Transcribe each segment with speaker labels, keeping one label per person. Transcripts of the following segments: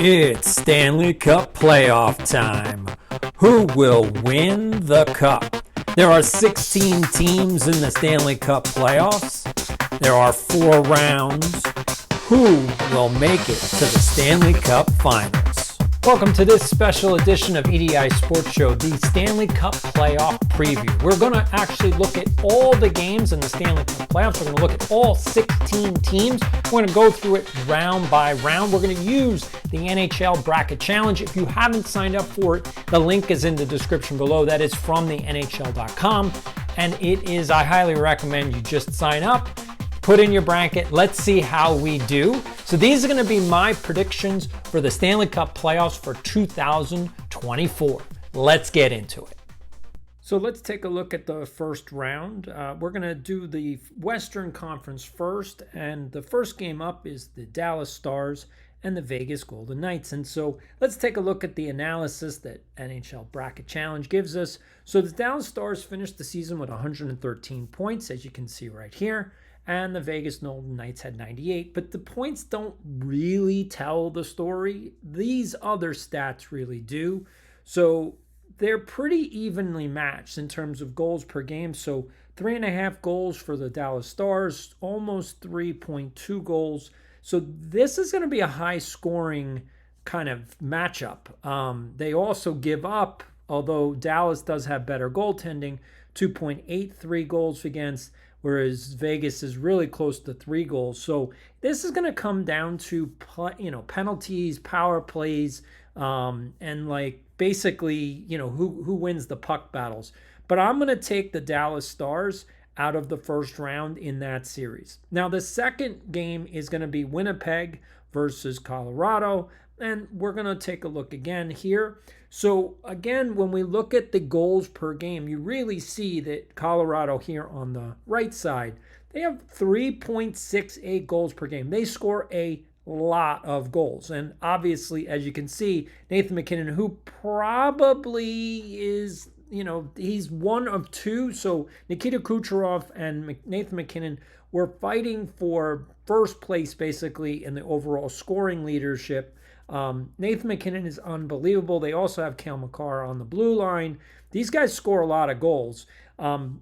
Speaker 1: It's Stanley Cup playoff time. Who will win the cup? There are 16 teams in the Stanley Cup playoffs. There are 4 rounds. Who will make it to the Stanley Cup finals? Welcome to this special edition of EDI Sports Show, the Stanley Cup playoff preview. We're going to actually look at all the games in the Stanley Cup playoffs. We're going to look at all 16 teams. We're going to go through it round by round. We're going to use the NHL Bracket Challenge. If you haven't signed up for it, the link is in the description below. That is from the NHL.com. And it is, I highly recommend you just sign up. Put in your bracket. Let's see how we do. So these are going to be my predictions for the Stanley Cup playoffs for 2024. Let's get into it. So let's take a look at the first round. We're going to do the Western Conference first, and the first game up is the Dallas Stars and the Vegas Golden Knights. And so let's take a look at the analysis that NHL Bracket Challenge gives us. So the Dallas Stars finished the season with 113 points, as you can see right here. And the Vegas Golden Knights had 98. But the points don't really tell the story. These other stats really do. So they're pretty evenly matched in terms of goals per game. So 3.5 goals for the Dallas Stars, almost 3.2 goals. So this is going to be a high scoring kind of matchup. They also give up, although Dallas does have better goaltending, 2.83 goals against, whereas Vegas is really close to 3 goals. So this is going to come down to penalties, power plays, and like basically who wins the puck battles. But I'm going to take the Dallas Stars out of the first round in that series. Now the second game is going to be Winnipeg versus Colorado, and we're going to take a look again here. So again, when we look at the goals per game, you really see that Colorado here on the right side, they have 3.68 goals per game. They score a lot of goals. And obviously, as you can see, Nathan MacKinnon, who probably is, he's one of 2. So Nikita Kucherov and Nathan MacKinnon were fighting for first place, basically, in the overall scoring leadership. Nathan MacKinnon is unbelievable. They also have Cale Makar on the blue line. These guys score a lot of goals.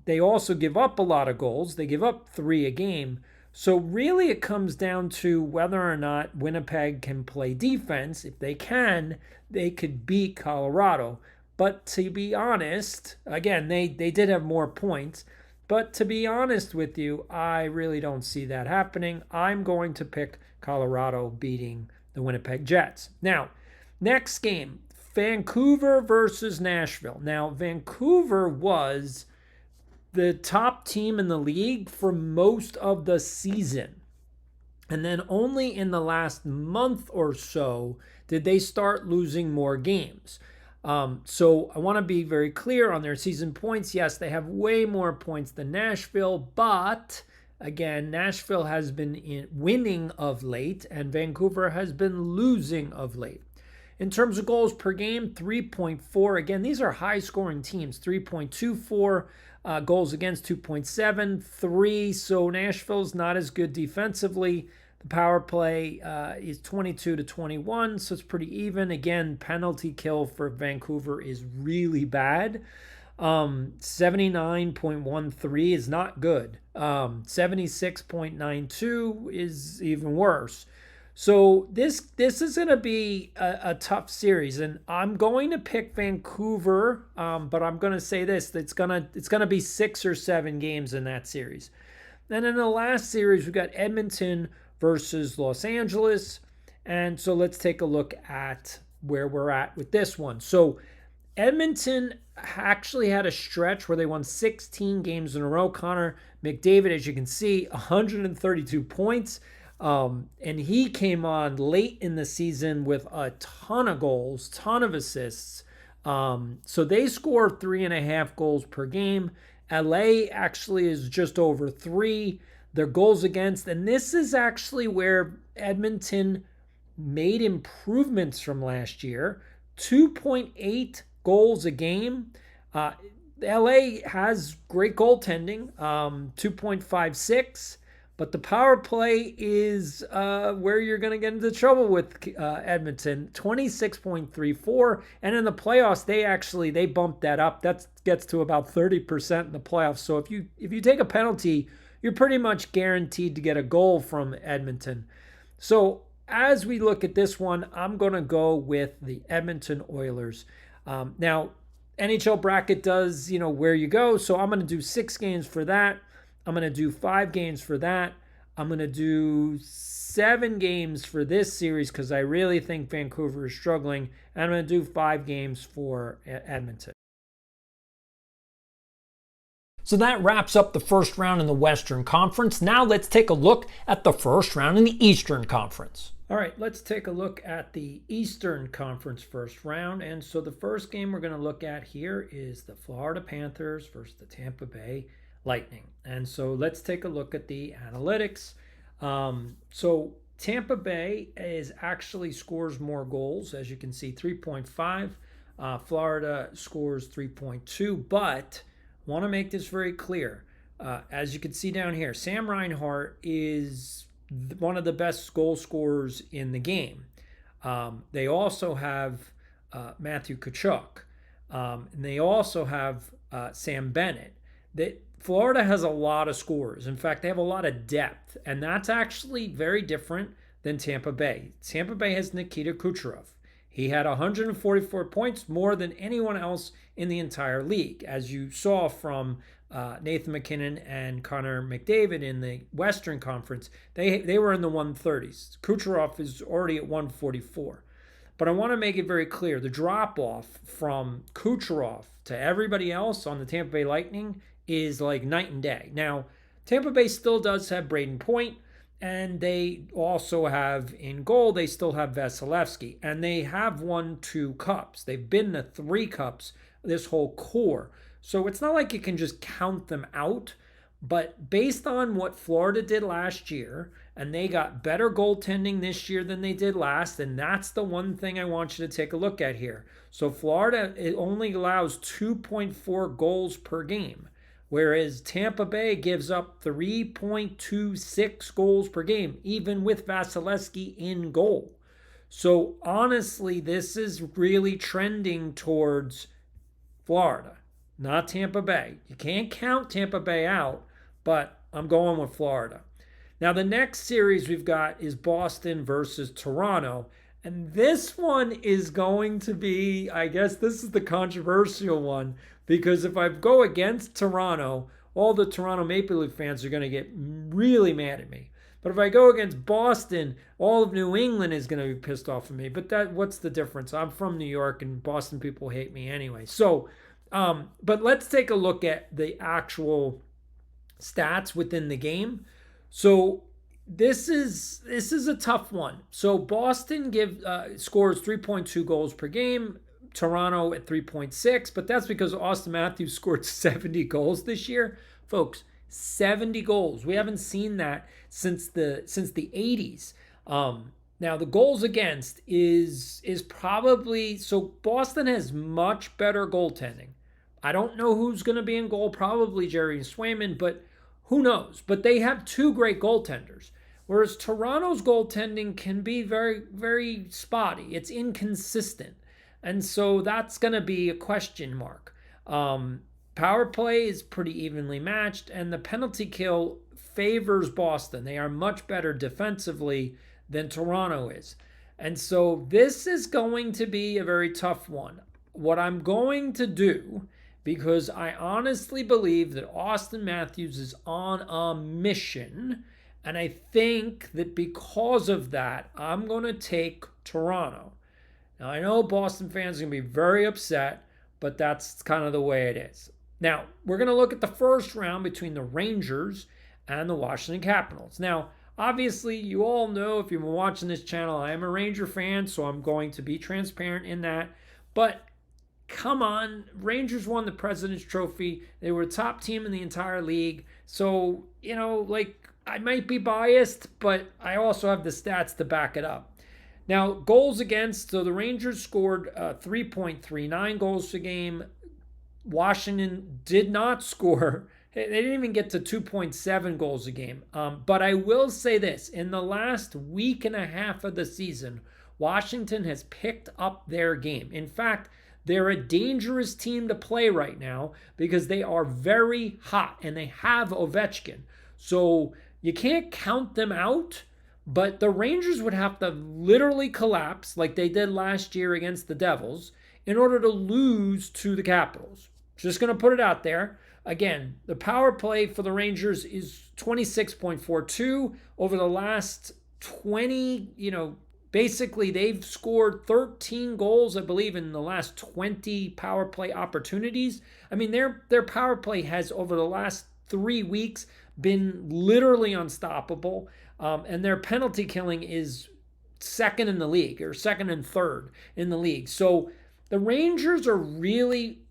Speaker 1: They also give up a lot of goals. They give up 3 a game. So really it comes down to whether or not Winnipeg can play defense. If they can, they could beat Colorado. But to be honest, again, they did have more points. But to be honest with you, I really don't see that happening. I'm going to pick Colorado beating the Winnipeg Jets. Now, next game, Vancouver versus Nashville. Now, Vancouver was the top team in the league for most of the season. And then only in the last month or so did they start losing more games. So I want to be very clear on their season points. Yes, they have way more points than Nashville, but again, Nashville has been winning of late, and Vancouver has been losing of late. In terms of goals per game, 3.4. Again, these are high-scoring teams. 3.24 goals against, 2.73. So Nashville's not as good defensively. The power play is 22-21, so it's pretty even. Again, penalty kill for Vancouver is really bad. 79.13 is not good. 76.92 is even worse. So this is going to be a tough series, and I'm going to pick Vancouver, but I'm going to say this: it's gonna be 6 or 7 games in that series. Then in the last series, we've got Edmonton versus Los Angeles, and so let's take a look at where we're at with this one. So Edmonton actually had a stretch where they won 16 games in a row. Connor McDavid, as you can see, 132 points. And he came on late in the season with a ton of goals, ton of assists. So they score 3.5 goals per game. LA actually is just over 3. Their goals against, and this is actually where Edmonton made improvements from last year. 2.8 goals a game. LA has great goaltending, 2.56, But the power play is where you're going to get into trouble with Edmonton, 26.34. And in the playoffs, they bumped that up. That gets to about 30% in the playoffs. So if you take a penalty, you're pretty much guaranteed to get a goal from Edmonton. So as we look at this one, I'm going to go with the Edmonton Oilers. Now, NHL Bracket does, where you go. So I'm going to do 6 games for that. I'm going to do 5 games for that. I'm going to do 7 games for this series because I really think Vancouver is struggling. And I'm going to do 5 games for Edmonton. So that wraps up the first round in the Western Conference. Now let's take a look at the first round in the Eastern Conference. All right, let's take a look at the Eastern Conference first round. And so the first game we're going to look at here is the Florida Panthers versus the Tampa Bay Lightning. And so let's take a look at the analytics. So Tampa Bay actually scores more goals, as you can see, 3.5. Florida scores 3.2, but want to make this very clear. As you can see down here, Sam Reinhart is one of the best goal scorers in the game. They also have Matthew Tkachuk, and they also have Sam Bennett. Florida has a lot of scorers. In fact, they have a lot of depth, and that's actually very different than Tampa Bay. Tampa Bay has Nikita Kucherov. He had 144 points, more than anyone else in the entire league, as you saw from Nathan MacKinnon and Connor McDavid in the Western Conference. They were in the 130s. Kucherov is already at 144. But I want to make it very clear, the drop-off from Kucherov to everybody else on the Tampa Bay Lightning is like night and day. Now, Tampa Bay still does have Braden Point, and they also have in goal, they still have Vasilevsky, and they have won 2 cups. They've been to 3 cups, this whole core. So it's not like you can just count them out, but based on what Florida did last year, and they got better goaltending this year than they did last, and that's the one thing I want you to take a look at here. So Florida, it only allows 2.4 goals per game, whereas Tampa Bay gives up 3.26 goals per game, even with Vasilevsky in goal. So honestly, this is really trending towards Florida, not Tampa Bay. You can't count Tampa Bay out, but I'm going with Florida. Now, the next series we've got is Boston versus Toronto. And this one is going to be, I guess this is the controversial one, because if I go against Toronto, all the Toronto Maple Leaf fans are going to get really mad at me. But if I go against Boston, all of New England is going to be pissed off at me. But what's the difference? I'm from New York, and Boston people hate me anyway. So, but let's take a look at the actual stats within the game. So this is a tough one. So Boston scores 3.2 goals per game. Toronto at 3.6, but that's because Austin Matthews scored 70 goals this year. Folks, 70 goals. We haven't seen that since the 80s. Now the goals against is probably, so Boston has much better goaltending. I don't know who's going to be in goal, probably Jerry Swayman, but who knows? But they have 2 great goaltenders. Whereas Toronto's goaltending can be very, very spotty. It's inconsistent. And so that's going to be a question mark. Power play is pretty evenly matched, and the penalty kill favors Boston. They are much better defensively than Toronto is. And so this is going to be a very tough one. What I'm going to do, because I honestly believe that Austin Matthews is on a mission, and I think that because of that, I'm going to take Toronto. Now, I know Boston fans are going to be very upset, but that's kind of the way it is. Now, we're going to look at the first round between the Rangers and the Washington Capitals. Now, obviously, you all know, if you've been watching this channel, I am a Ranger fan, so I'm going to be transparent in that. But come on, Rangers won the President's Trophy. They were a top team in the entire league. So, I might be biased, but I also have the stats to back it up. Now, goals against, so the Rangers scored 3.39 goals a game. Washington did not score They didn't even get to 2.7 goals a game. But I will say this, in the last week and a half of the season, Washington has picked up their game. In fact, they're a dangerous team to play right now because they are very hot and they have Ovechkin. So you can't count them out, but the Rangers would have to literally collapse like they did last year against the Devils in order to lose to the Capitals. Just going to put it out there. Again, the power play for the Rangers is 26.42 over the last 20, basically they've scored 13 goals, I believe, in the last 20 power play opportunities. I mean, their power play has, over the last 3 weeks, been literally unstoppable. And their penalty killing is second in the league, or second and third in the league. So the Rangers are really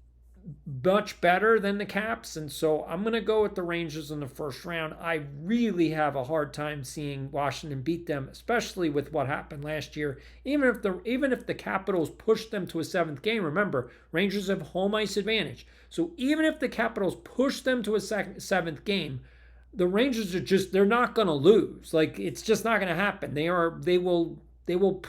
Speaker 1: much better than the Caps, and so I'm going to go with the Rangers in the first round. I really have a hard time seeing Washington beat them, especially with what happened last year. Even if the Capitals push them to a seventh game, remember, Rangers have home ice advantage. So even if the Capitals push them to a seventh game, the Rangers they're not going to lose. Like, it's just not going to happen. They will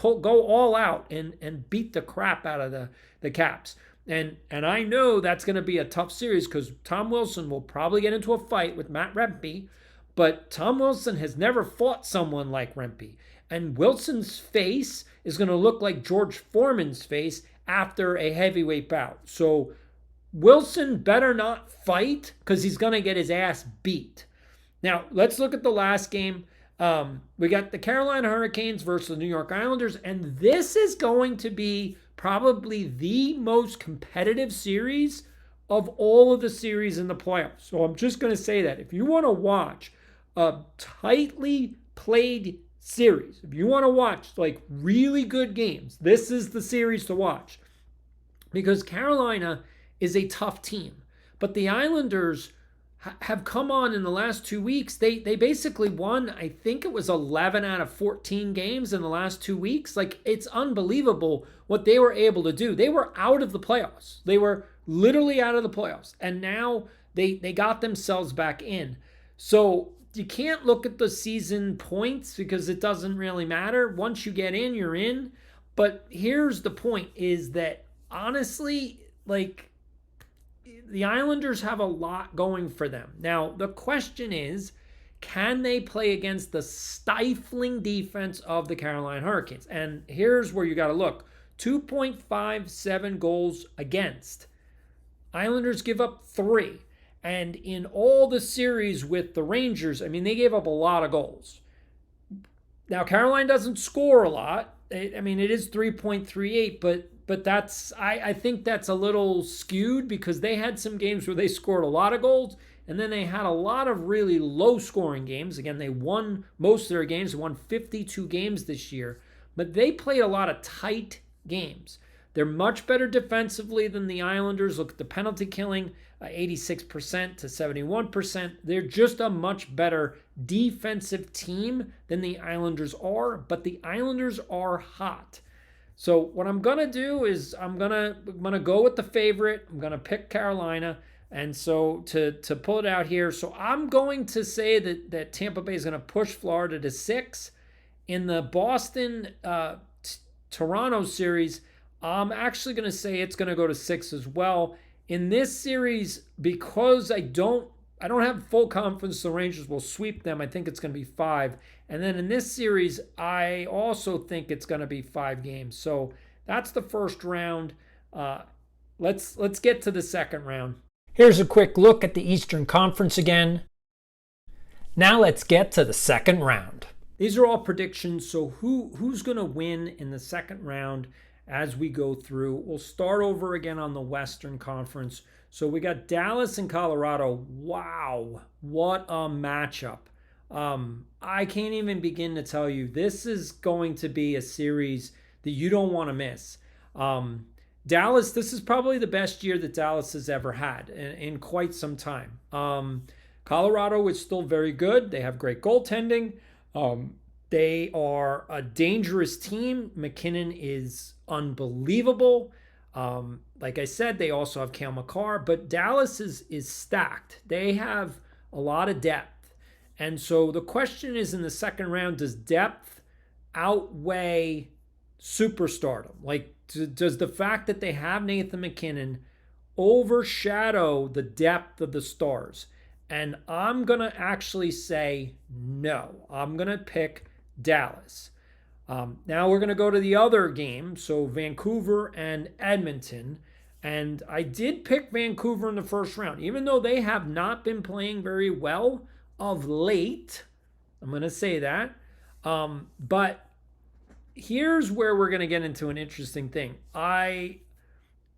Speaker 1: go all out and beat the crap out of the Caps. And I know that's going to be a tough series because Tom Wilson will probably get into a fight with Matt Rempe, but Tom Wilson has never fought someone like Rempe. And Wilson's face is going to look like George Foreman's face after a heavyweight bout. So Wilson better not fight because he's going to get his ass beat. Now, let's look at the last game. We got the Carolina Hurricanes versus the New York Islanders, and this is going to be probably the most competitive series of all of the series in the playoffs. So I'm just going to say that if you want to watch a tightly played series, if you want to watch like really good games, this is the series to watch. Because Carolina is a tough team, but the Islanders have come on in the last 2 weeks. They basically won, I think it was 11 out of 14 games in the last 2 weeks. Like, it's unbelievable what they were able to do. They were out of the playoffs. They were literally out of the playoffs. And now they got themselves back in. So you can't look at the season points because it doesn't really matter. Once you get in, you're in. But here's the point, is that honestly, like, the Islanders have a lot going for them. Now, the question is, can they play against the stifling defense of the Carolina Hurricanes? And here's where you got to look. 2.57 goals against. Islanders give up 3. And in all the series with the Rangers, I mean, they gave up a lot of goals. Now, Carolina doesn't score a lot. I mean, it is 3.38, but that's I think that's a little skewed because they had some games where they scored a lot of goals, and then they had a lot of really low-scoring games. Again, they won most of their games. They won 52 games this year, but they played a lot of tight games. They're much better defensively than the Islanders. Look at the penalty killing, 86% to 71%. They're just a much better defensive team than the Islanders are, but the Islanders are hot. So what I'm going to do is I'm going to go with the favorite. I'm going to pick Carolina. And so to pull it out here, so I'm going to say that Tampa Bay is going to push Florida to 6. In the Boston Toronto series, I'm actually going to say it's going to go to 6 as well. In this series, because I don't have full confidence the Rangers will sweep them, I think it's going to be 5. And then in this series, I also think it's going to be 5 games. So that's the first round. Let's get to the second round. Here's a quick look at the Eastern Conference again. Now let's get to the second round. These are all predictions. So who's going to win in the second round as we go through? We'll start over again on the Western Conference. So we got Dallas and Colorado. Wow, what a matchup. I can't even begin to tell you. This is going to be a series that you don't want to miss. Dallas, this is probably the best year that Dallas has ever had in quite some time. Colorado is still very good. They have great goaltending. They are a dangerous team. McKinnon is unbelievable. Like I said, they also have Cale Makar, but Dallas is stacked. They have a lot of depth. And so the question is, in the second round, does depth outweigh superstardom? Like, does the fact that they have Nathan MacKinnon overshadow the depth of the stars? And I'm going to actually say no. I'm going to pick Dallas. Now we're going to go to the other game. So Vancouver and Edmonton. And I did pick Vancouver in the first round, even though they have not been playing very well of late. I'm going to say that. But here's where we're going to get into an interesting thing. I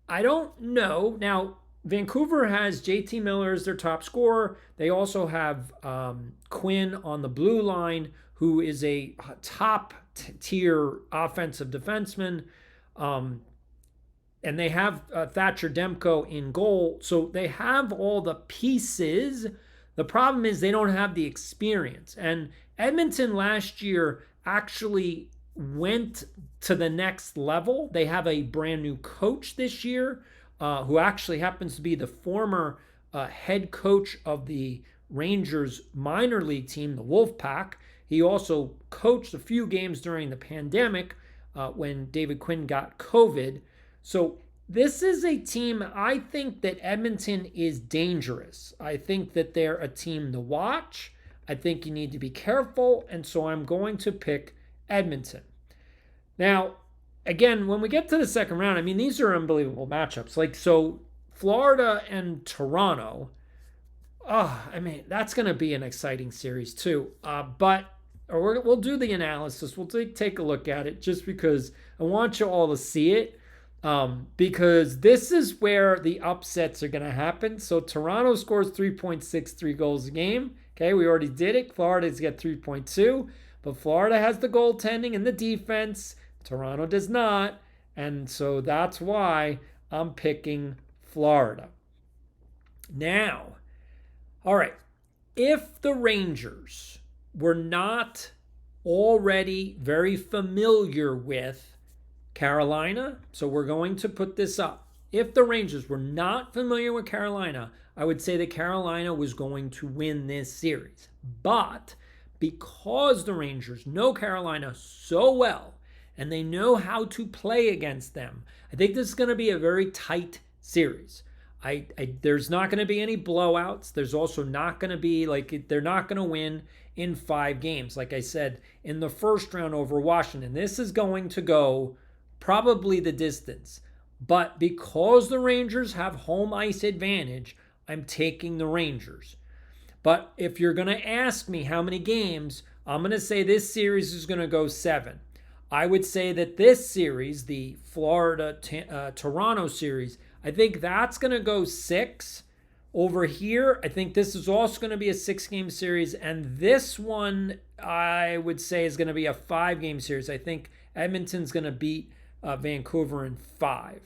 Speaker 1: don't know. Now, Vancouver has JT Miller as their top scorer. They also have Quinn on the blue line, who is a top tier offensive defenseman. And they have Thatcher Demko in goal. So they have all the pieces. The problem is they don't have the experience. And Edmonton last year actually went to the next level. They have a brand new coach this year who actually happens to be the former head coach of the Rangers minor league team, the Wolfpack. He also coached a few games during the pandemic when David Quinn got COVID. So this is a team, I think that Edmonton is dangerous. I think that they're a team to watch. I think you need to be careful. And so I'm going to pick Edmonton. Now, again, when we get to the second round, I mean, these are unbelievable matchups. Like, so Florida and Toronto, I mean, that's going to be an exciting series too. We'll do the analysis. We'll take a look at it just because I want you all to see it. Because this is where the upsets are going to happen. So Toronto scores 3.63 goals a game. Okay, we already did it. Florida's got 3.2. But Florida has the goaltending and the defense. Toronto does not. And so that's why I'm picking Florida. Now, all right, if the Rangers were not already very familiar with Carolina, so we're going to put this up. If the Rangers were not familiar with Carolina, I would say that Carolina was going to win this series. But because the Rangers know Carolina so well and they know how to play against them, I think this is going to be a very tight series. There's not going to be any blowouts. There's also not going to be, they're not going to win in 5 games. Like I said, in the first round over Washington, this is going to go probably the distance. But because the Rangers have home ice advantage, I'm taking the Rangers. But if you're going to ask me how many games, I'm going to say this series is going to go 7. I would say that this series, the Florida-Toronto series, I think that's going to go 6. Over here, I think this is also going to be a 6-game series. And this one, I would say, is going to be a 5-game series. I think Edmonton's going to beat Vancouver in 5.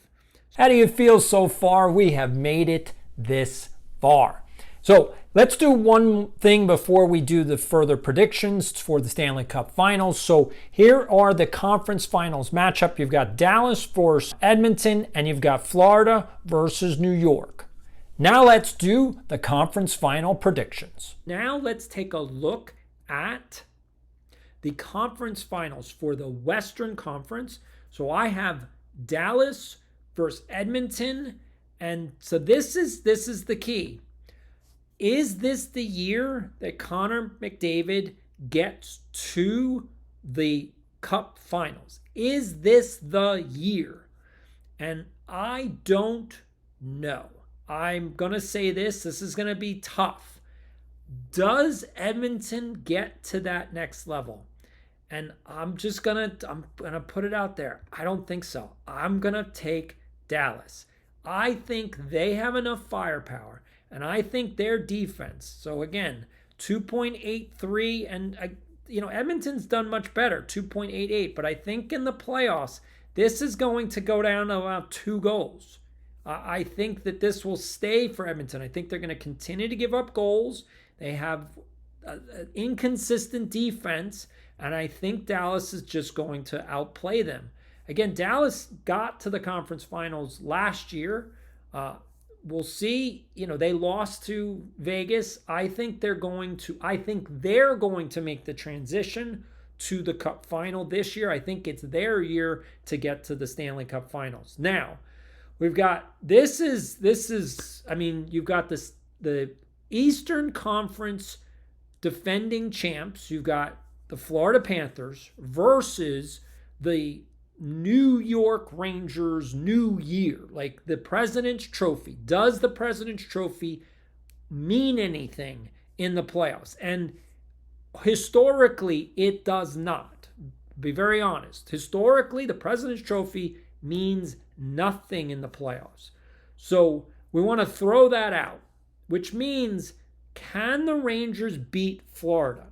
Speaker 1: How do you feel so far? We have made it this far. So let's do one thing before we do the further predictions for the Stanley Cup Finals. So here are the conference finals matchup. You've got Dallas versus Edmonton, and you've got Florida versus New York. Now let's do the conference final predictions. Now let's take a look at the conference finals for the Western Conference. So I have Dallas versus Edmonton, and so this is the key. Is this the year that Connor McDavid gets to the Cup Finals? Is this the year? And I don't know. I'm going to say this is going to be tough. Does Edmonton get to that next level? And I'm going to put it out there. I don't think so. I'm going to take Dallas. I think they have enough firepower, and I think their defense. So again, 2.83, and Edmonton's done much better, 2.88. But I think in the playoffs, this is going to go down to about 2 goals. I think that this will stay for Edmonton. I think they're going to continue to give up goals. They have inconsistent defense, and I think Dallas is just going to outplay them. Again, Dallas got to the conference finals last year. We'll see. They lost to Vegas. I think they're going to make the transition to the Cup final this year. I think it's their year to get to the Stanley Cup Finals. Now, we've got you've got the Eastern Conference defending champs. You've got the Florida Panthers versus the New York Rangers New Year, like the President's Trophy. Does the President's Trophy mean anything in the playoffs? And historically, it does not. Be very honest. Historically, the President's Trophy means nothing in the playoffs. So we want to throw that out, which means, can the Rangers beat Florida?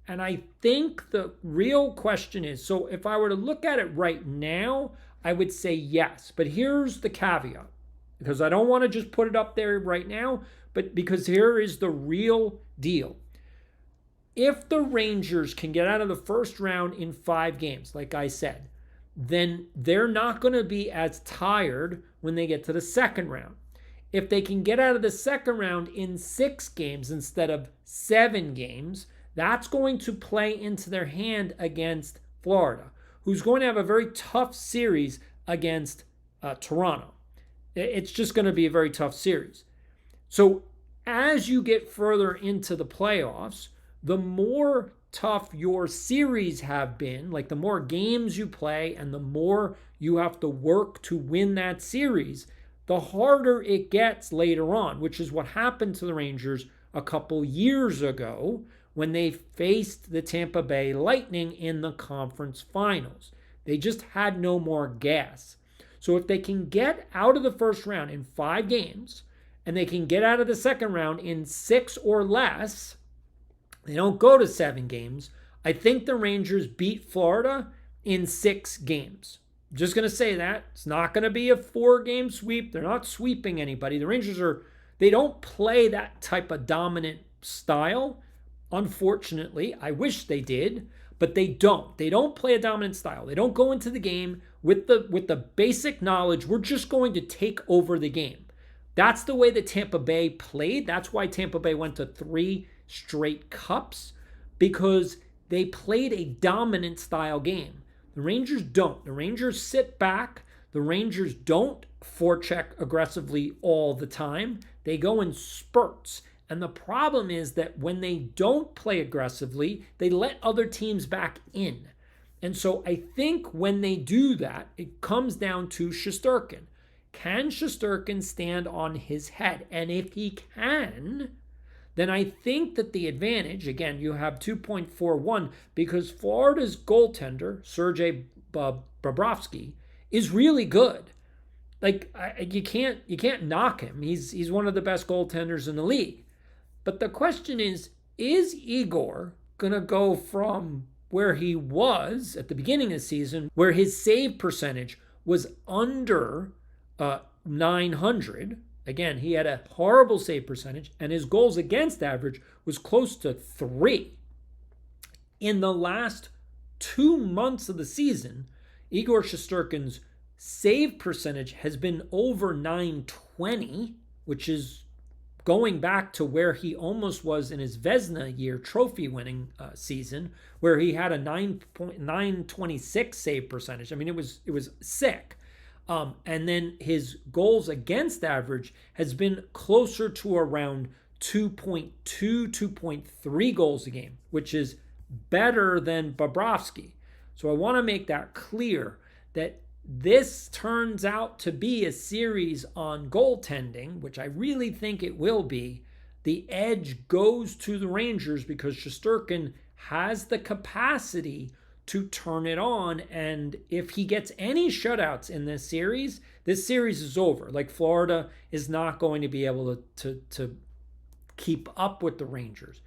Speaker 1: And I think the real question is, so if I were to look at it right now, I would say yes. But here's the caveat, because I don't want to just put it up there right now, but because here is the real deal. If the Rangers can get out of the first round in 5 games, like I said, then they're not going to be as tired when they get to the second round. If they can get out of the second round in 6 games instead of 7 games, that's going to play into their hand against Florida, who's going to have a very tough series against Toronto. It's just going to be a very tough series. So as you get further into the playoffs, the more tough your series have been, like the more games you play and the more you have to work to win that series, the harder it gets later on, which is what happened to the Rangers a couple years ago when they faced the Tampa Bay Lightning in the conference finals. They just had no more gas. So if they can get out of the first round in 5 games and they can get out of the second round in 6 or less, they don't go to 7 games. I think the Rangers beat Florida in 6 games. I'm just going to say that. It's not going to be a 4-game sweep. They're not sweeping anybody. The Rangers they don't play that type of dominant style. Unfortunately, I wish they did, but they don't. They don't play a dominant style. They don't go into the game with the basic knowledge, we're just going to take over the game. That's the way that Tampa Bay played. That's why Tampa Bay went to 3 straight cups, because they played a dominant style game. The Rangers don't. The Rangers sit back. The Rangers don't forecheck aggressively all the time. They go in spurts. And the problem is that when they don't play aggressively, they let other teams back in. And so I think when they do that, it comes down to Shesterkin. Can Shesterkin stand on his head? And if he can, then I think that the advantage, again, you have 2.41, because Florida's goaltender, Sergei Bobrovsky, is really good. Like, you can't knock him. He's one of the best goaltenders in the league. But the question is Igor going to go from where he was at the beginning of the season, where his save percentage was under 900? Again, he had a horrible save percentage, and his goals against average was close to 3. In the last 2 months of the season, Igor Shesterkin's save percentage has been over 920, which is going back to where he almost was in his Vezina year trophy-winning season, where he had a 926 save percentage. I mean, it was sick. And then his goals against average has been closer to around 2.2, 2.3 goals a game, which is better than Bobrovsky. So I want to make that clear that this turns out to be a series on goaltending, which I really think it will be. The edge goes to the Rangers because Shesterkin has the capacity to turn it on. And if he gets any shutouts in this series is over. Like, Florida is not going to be able to keep up with the Rangers.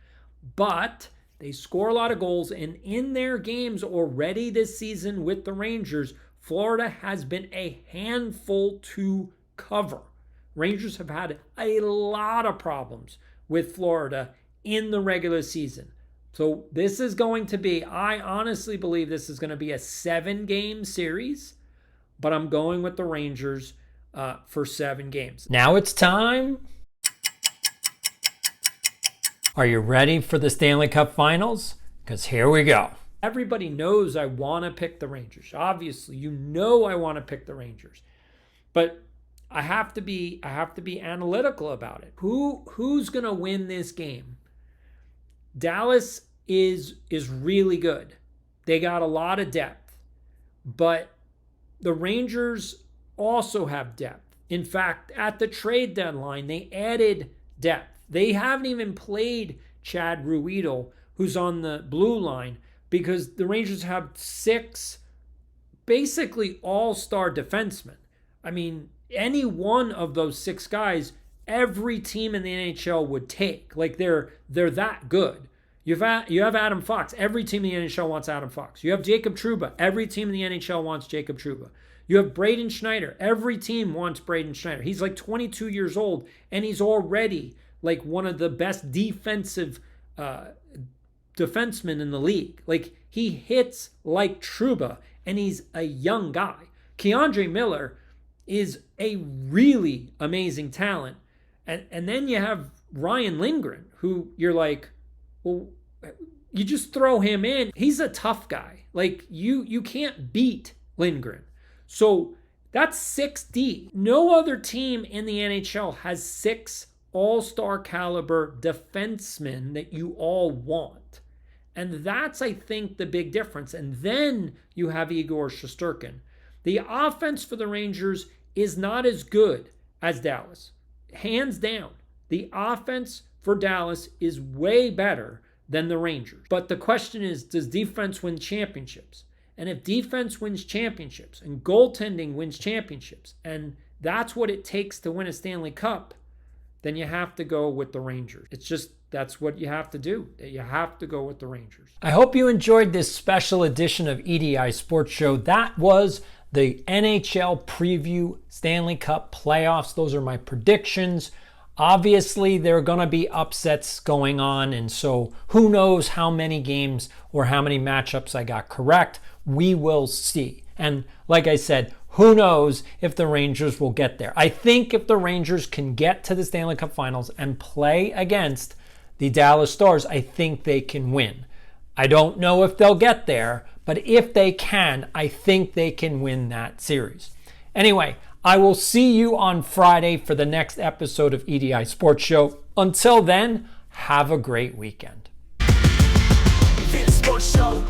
Speaker 1: But they score a lot of goals, and in their games already this season with the Rangers, Florida has been a handful to cover. Rangers have had a lot of problems with Florida in the regular season. So this is going to be, I honestly believe this is going to be a 7-game series. but I'm going with the Rangers for 7 games. Now it's time. Are you ready for the Stanley Cup Finals? Because here we go. Everybody knows I want to pick the Rangers. Obviously, you know I want to pick the Rangers. But I have to be analytical about it. Who's going to win this game? Dallas is really good. They got a lot of depth. But the Rangers also have depth. In fact, at the trade deadline, they added depth. They haven't even played Chad Ruedel, who's on the blue line, because the Rangers have 6 basically all-star defensemen. I mean, any one of those 6 guys, every team in the NHL would take. Like, they're that good. You have Adam Fox. Every team in the NHL wants Adam Fox. You have Jacob Trouba. Every team in the NHL wants Jacob Trouba. You have Braden Schneider. Every team wants Braden Schneider. He's like 22 years old, and he's already like one of the best defensive defensemen in the league. Like, he hits like Trouba, and he's a young guy. Keandre Miller is a really amazing talent. And then you have Ryan Lindgren, who you're like, well, you just throw him in. He's a tough guy. Like, you can't beat Lindgren. So that's 6D. No other team in the NHL has 6 all-star caliber defensemen that you all want. And that's, I think, the big difference. And then you have Igor Shesterkin. The offense for the Rangers is not as good as Dallas. Hands down. The offense for Dallas is way better than the Rangers. But the question is, does defense win championships? And if defense wins championships and goaltending wins championships, and that's what it takes to win a Stanley Cup, then you have to go with the Rangers. It's just, that's what you have to do. You have to go with the Rangers. I hope you enjoyed this special edition of EDI Sports Show. That was the NHL Preview Stanley Cup Playoffs. Those are my predictions. Obviously, there are going to be upsets going on, and so who knows how many games or how many matchups I got correct. We will see. And like I said, who knows if the Rangers will get there. I think if the Rangers can get to the Stanley Cup Finals and play against the Dallas Stars, I think they can win. I don't know if they'll get there, but if they can, I think they can win that series. Anyway, I will see you on Friday for the next episode of EDI Sports Show. Until then, have a great weekend.
Speaker 2: Sports Show.